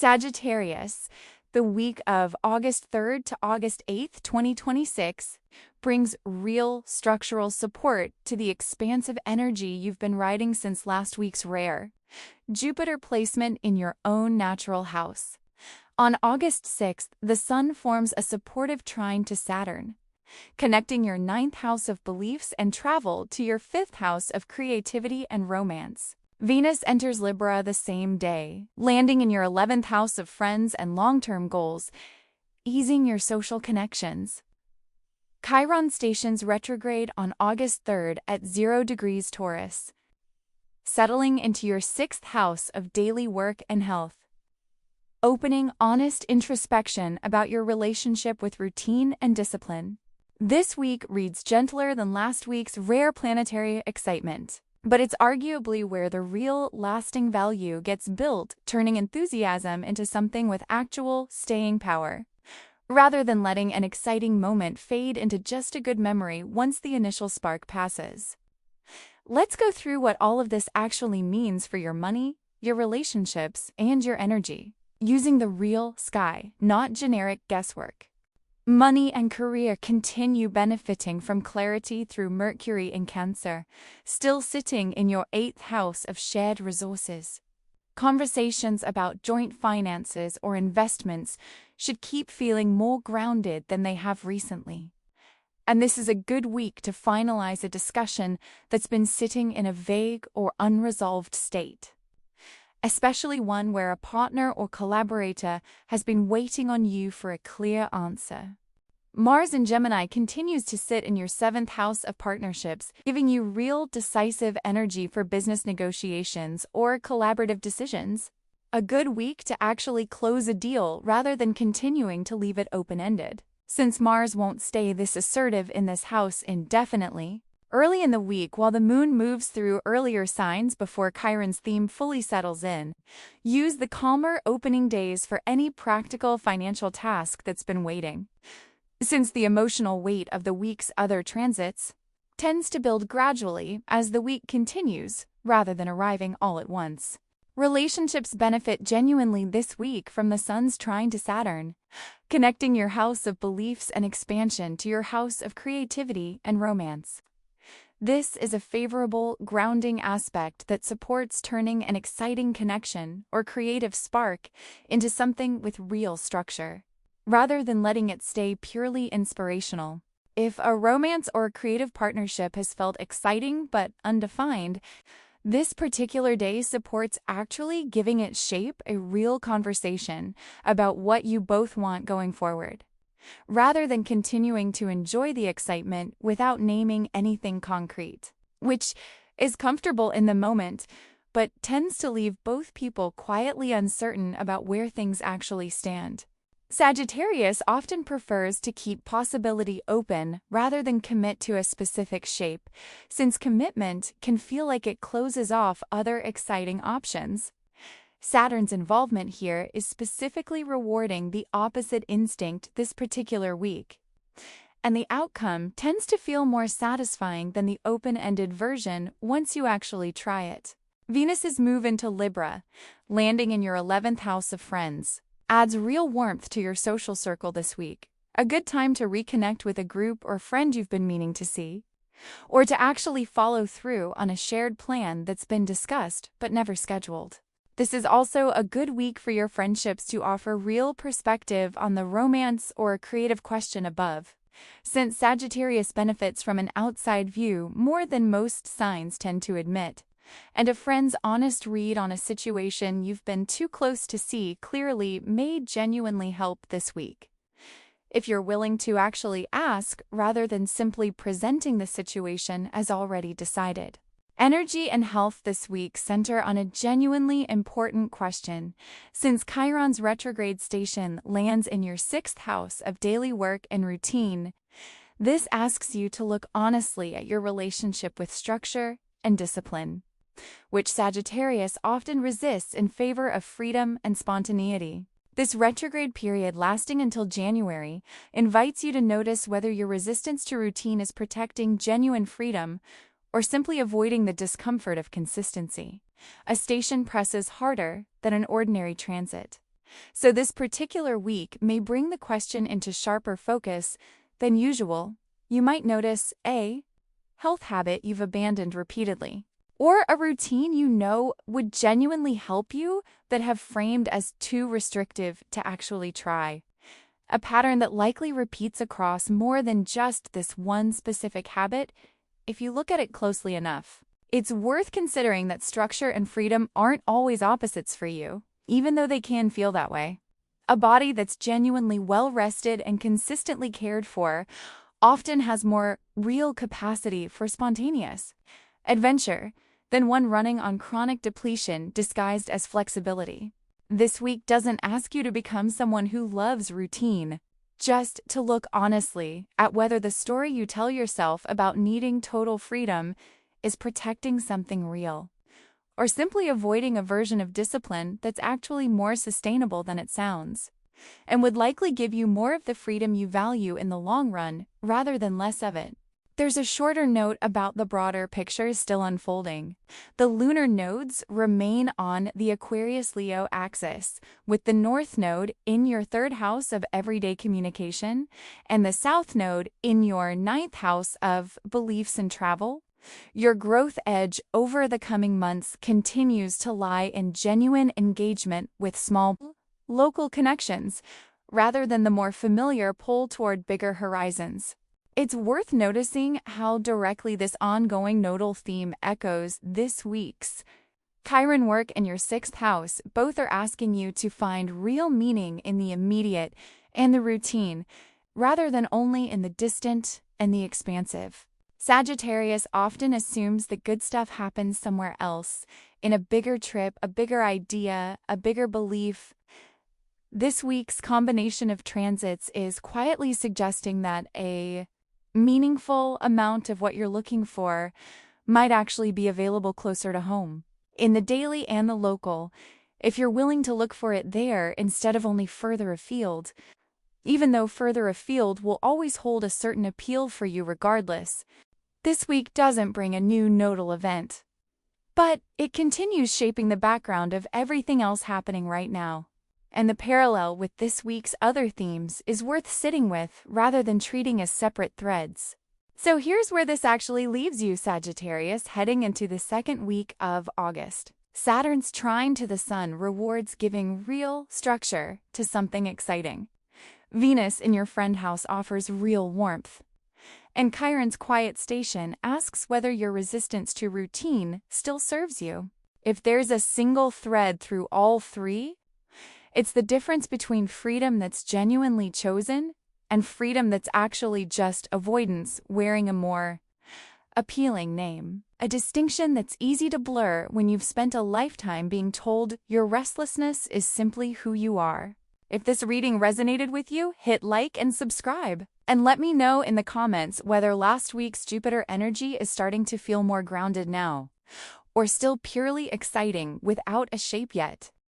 Sagittarius, the week of August 3rd to August 8th, 2026, brings real structural support to the expansive energy you've been riding since last week's rare Jupiter placement in your own natural house. On August 6th, the Sun forms a supportive trine to Saturn, connecting your ninth house of beliefs and travel to your fifth house of creativity and romance. Venus enters Libra the same day, landing in your 11th house of friends and long-term goals, easing your social connections. Chiron stations retrograde on August 3rd at 0 degrees Taurus, settling into your 6th house of daily work and health, opening honest introspection about your relationship with routine and discipline. This week reads gentler than last week's rare planetary excitement, but it's arguably where the real lasting value gets built, turning enthusiasm into something with actual staying power, rather than letting an exciting moment fade into just a good memory once the initial spark passes. Let's go through what all of this actually means for your money, your relationships, and your energy, using the real sky, not generic guesswork. Money and career continue benefiting from clarity through Mercury in Cancer, still sitting in your 8th house of shared resources. Conversations about joint finances or investments should keep feeling more grounded than they have recently. And this is a good week to finalize a discussion that's been sitting in a vague or unresolved state, especially one where a partner or collaborator has been waiting on you for a clear answer. Mars in Gemini continues to sit in your 7th house of partnerships, giving you real decisive energy for business negotiations or collaborative decisions. A good week to actually close a deal rather than continuing to leave it open-ended, since Mars won't stay this assertive in this house indefinitely. Early in the week, while the moon moves through earlier signs before Chiron's theme fully settles in, use the calmer opening days for any practical financial task that's been waiting, since the emotional weight of the week's other transits tends to build gradually as the week continues rather than arriving all at once. Relationships benefit genuinely this week from the Sun's trine to Saturn, connecting your house of beliefs and expansion to your house of creativity and romance. This is a favorable, grounding aspect that supports turning an exciting connection or creative spark into something with real structure, rather than letting it stay purely inspirational. If a romance or creative partnership has felt exciting but undefined, this particular day supports actually giving it shape, a real conversation about what you both want going forward, rather than continuing to enjoy the excitement without naming anything concrete, which is comfortable in the moment, but tends to leave both people quietly uncertain about where things actually stand. Sagittarius often prefers to keep possibility open rather than commit to a specific shape, since commitment can feel like it closes off other exciting options. Saturn's involvement here is specifically rewarding the opposite instinct this particular week, and the outcome tends to feel more satisfying than the open-ended version once you actually try it. Venus's move into Libra, landing in your 11th house of friends, adds real warmth to your social circle this week. A good time to reconnect with a group or friend you've been meaning to see, or to actually follow through on a shared plan that's been discussed but never scheduled. This is also a good week for your friendships to offer real perspective on the romance or creative question above, since Sagittarius benefits from an outside view more than most signs tend to admit, and a friend's honest read on a situation you've been too close to see clearly may genuinely help this week, if you're willing to actually ask rather than simply presenting the situation as already decided. Energy and health this week center on a genuinely important question, since Chiron's retrograde station lands in your 6th house of daily work and routine. This asks you to look honestly at your relationship with structure and discipline, which Sagittarius often resists in favor of freedom and spontaneity. This retrograde period, lasting until January, invites you to notice whether your resistance to routine is protecting genuine freedom or simply avoiding the discomfort of consistency. A station presses harder than an ordinary transit, So this particular week may bring the question into sharper focus than usual. You might notice a health habit you've abandoned repeatedly, or a routine you know would genuinely help you that have framed as too restrictive to actually try. A pattern that likely repeats across more than just this one specific habit if you look at it closely enough. It's worth considering that structure and freedom aren't always opposites for you, even though they can feel that way. A body that's genuinely well-rested and consistently cared for often has more real capacity for spontaneous adventure than one running on chronic depletion disguised as flexibility. This week doesn't ask you to become someone who loves routine, just to look honestly at whether the story you tell yourself about needing total freedom is protecting something real, or simply avoiding a version of discipline that's actually more sustainable than it sounds, and would likely give you more of the freedom you value in the long run rather than less of it. There's a shorter note about the broader picture still unfolding. The lunar nodes remain on the Aquarius-Leo axis, with the North Node in your third house of everyday communication and the South Node in your ninth house of beliefs and travel. Your growth edge over the coming months continues to lie in genuine engagement with small, local connections, rather than the more familiar pull toward bigger horizons. It's worth noticing how directly this ongoing nodal theme echoes this week's Chiron work in your sixth house. Both are asking you to find real meaning in the immediate and the routine, rather than only in the distant and the expansive. Sagittarius often assumes the good stuff happens somewhere else, in a bigger trip, a bigger idea, a bigger belief. This week's combination of transits is quietly suggesting that a meaningful amount of what you're looking for might actually be available closer to home, in the daily and the local, if you're willing to look for it there instead of only further afield. Even though further afield will always hold a certain appeal for you regardless, this week doesn't bring a new nodal event, but it continues shaping the background of everything else happening right now. And the parallel with this week's other themes is worth sitting with rather than treating as separate threads. So here's where this actually leaves you, Sagittarius, heading into the second week of August. Saturn's trine to the Sun rewards giving real structure to something exciting. Venus in your friend house offers real warmth. And Chiron's quiet station asks whether your resistance to routine still serves you. If there's a single thread through all three, it's the difference between freedom that's genuinely chosen and freedom that's actually just avoidance wearing a more appealing name. A distinction that's easy to blur when you've spent a lifetime being told your restlessness is simply who you are. If this reading resonated with you, hit like and subscribe. And let me know in the comments whether last week's Jupiter energy is starting to feel more grounded now, or still purely exciting without a shape yet.